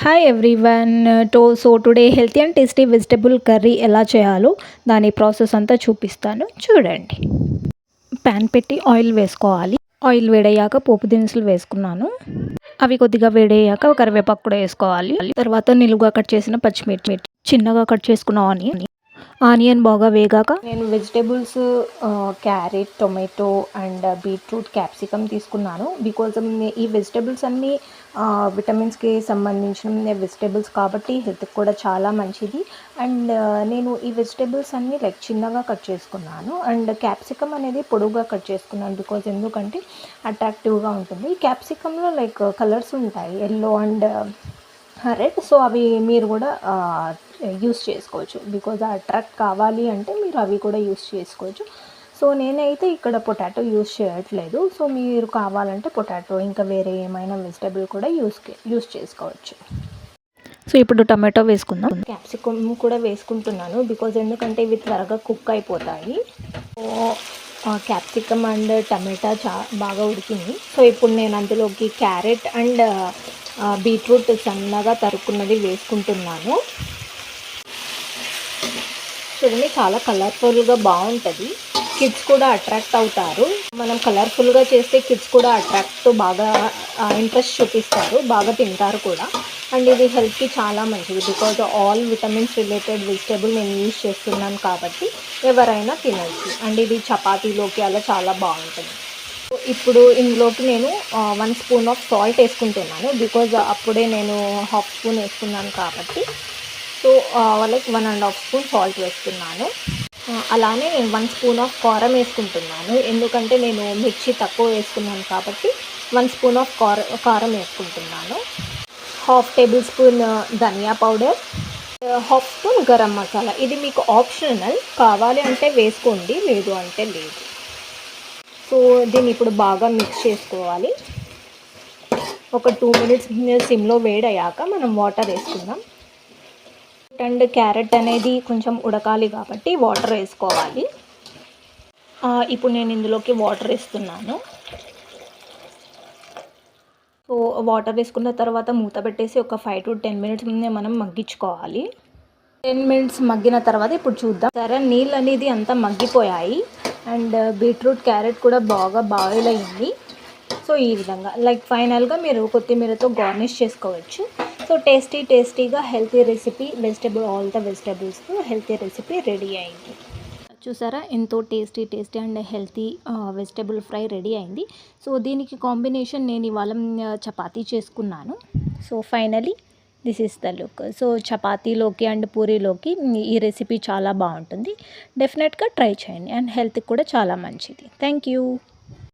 Hi everyone. Today healthy and tasty vegetable curry ఎలా చేయాలో దాని ప్రాసెస్ అంతా చూపిస్తాను, చూడండి. ప్యాన్ పెట్టి ఆయిల్ వేసుకోవాలి. ఆయిల్ వేడయ్యాక పోపు దినుసులు వేసుకున్నాను. అవి కొద్దిగా వేడయ్యాక కరివేపాకు కూడా వేసుకోవాలి. తర్వాత నిలువుగా కట్ చేసిన పచ్చిమిర్చి, చిన్నగా కట్ చేసుకున్న ఆనియన్ బాగా వేగాక నేను vegetables carrot, tomato and beetroot, capsicum తీసుకున్నాను. బికాజ్ ఈ వెజిటేబుల్స్ అన్నీ విటమిన్స్కి సంబంధించిన వెజిటేబుల్స్ కాబట్టి హెల్త్కి కూడా చాలా మంచిది. అండ్ నేను ఈ వెజిటేబుల్స్ అన్నీ చిన్నగా కట్ చేసుకున్నాను. అండ్ క్యాప్సికమ్ అనేది పొడవుగా కట్ చేసుకున్నాను. బికాజ్ ఎందుకంటే అట్రాక్టివ్గా ఉంటుంది. క్యాప్సికంలో కలర్స్ ఉంటాయి, ఎల్లో అండ్ రెడ్. సో అవి మీరు కూడా యూస్ చేసుకోవచ్చు. బికాజ్ అట్రాక్ట్ కావాలి అంటే మీరు అవి కూడా యూస్ చేసుకోవచ్చు. సో నేనైతే ఇక్కడ పొటాటో యూస్ చేయట్లేదు. సో మీరు కావాలంటే పొటాటో ఇంకా వేరే ఏమైనా వెజిటేబుల్ కూడా యూస్ చేసుకోవచ్చు. సో ఇప్పుడు టమాటో వేసుకుందాం. క్యాప్సికమ్ కూడా వేసుకుంటున్నాను బికాజ్ ఎందుకంటే ఇవి త్వరగా కుక్ అయిపోతాయి. సో క్యాప్సికమ్ అండ్ టమాటా బాగా ఉడికింది. సో ఇప్పుడు నేను అందులోకి క్యారెట్ అండ్ బీట్రూట్ సన్నగా తరుక్కున్నది వేసుకుంటున్నాను. చూడండి, చాలా కలర్ఫుల్గా బాగుంటుంది. కిడ్స్ కూడా అట్రాక్ట్ అవుతారు. మనం కలర్ఫుల్గా చేస్తే కిడ్స్ కూడా అట్రాక్ట్తో బాగా ఇంట్రెస్ట్ చూపిస్తారు, బాగా తింటారు కూడా. అండ్ ఇది హెల్త్కి చాలా మంచిది. Because all vitamins related vegetable నేను యూజ్ చేస్తున్నాను కాబట్టి ఎవరైనా తినచ్చు. అండ్ ఇది చపాతీలోకి అలా చాలా బాగుంటుంది. ఇప్పుడు ఇందులోకి నేను 1 స్పూన్ ఆఫ్ సాల్ట్ వేసుకుంటున్నాను. బికాజ్ అప్పుడే నేను హాఫ్ స్పూన్ వేసుకున్నాను కాబట్టి. సో 1.5 స్పూన్ సాల్ట్ వేస్తున్నాను. అలానే 1 స్పూన్ ఆఫ్ కారం వేసుకుంటున్నాను. ఎందుకంటే నేను మిర్చి తక్కువ వేసుకున్నాను కాబట్టి 1 స్పూన్ ఆఫ్ కారం వేసుకుంటున్నాను. హాఫ్ టేబుల్ స్పూన్ ధనియా powder, half spoon garam masala. ఇది మీకు ఆప్షనల్, కావాలి అంటే వేసుకోండి, లేదు అంటే లేదు. సో దీన్ని ఇప్పుడు బాగా మిక్స్ చేసుకోవాలి. ఒక 2 మినిట్స్ సిమ్లో వేడయ్యాక మనం వాటర్ వేసుకుందాం. అండ్ క్యారెట్ అనేది కొంచెం ఉడకాలి కాబట్టి వాటర్ వేసుకోవాలి. ఇప్పుడు నేను ఇందులోకి వాటర్ వేస్తున్నాను. సో వాటర్ వేసుకున్న తర్వాత మూత పెట్టేసి ఒక 5 to 10 మినిట్స్ మనం మగ్గించుకోవాలి. 10 మినిట్స్ మగ్గిన తర్వాత ఇప్పుడు చూద్దాం. సరే, నీళ్ళు అనేది అంతా మగ్గిపోయాయి. అండ్ బీట్రూట్, క్యారెట్ కూడా బాగా బాయిల్ అయింది. సో ఈ విధంగా ఫైనల్గా మీరు కొత్తిమీరతో గార్నిష్ చేసుకోవచ్చు. సో టేస్టీగా హెల్తీ రెసిపీ, ఆల్ ద వెజిటబుల్స్తో హెల్తీ రెసిపీ రెడీ అయింది. చూసారా, ఎంతో tasty and healthy vegetable fry ready అయింది. సో దీనికి కాంబినేషన్ నేను ఇవాళ చపాతీ చేసుకున్నాను. So finally this is the look. So చపాతీలోకి అండ్ పూరీలోకి ఈ రెసిపీ చాలా బాగుంటుంది. డెఫినెట్గా ట్రై చేయండి. అండ్ హెల్త్కి కూడా చాలా మంచిది. Thank you.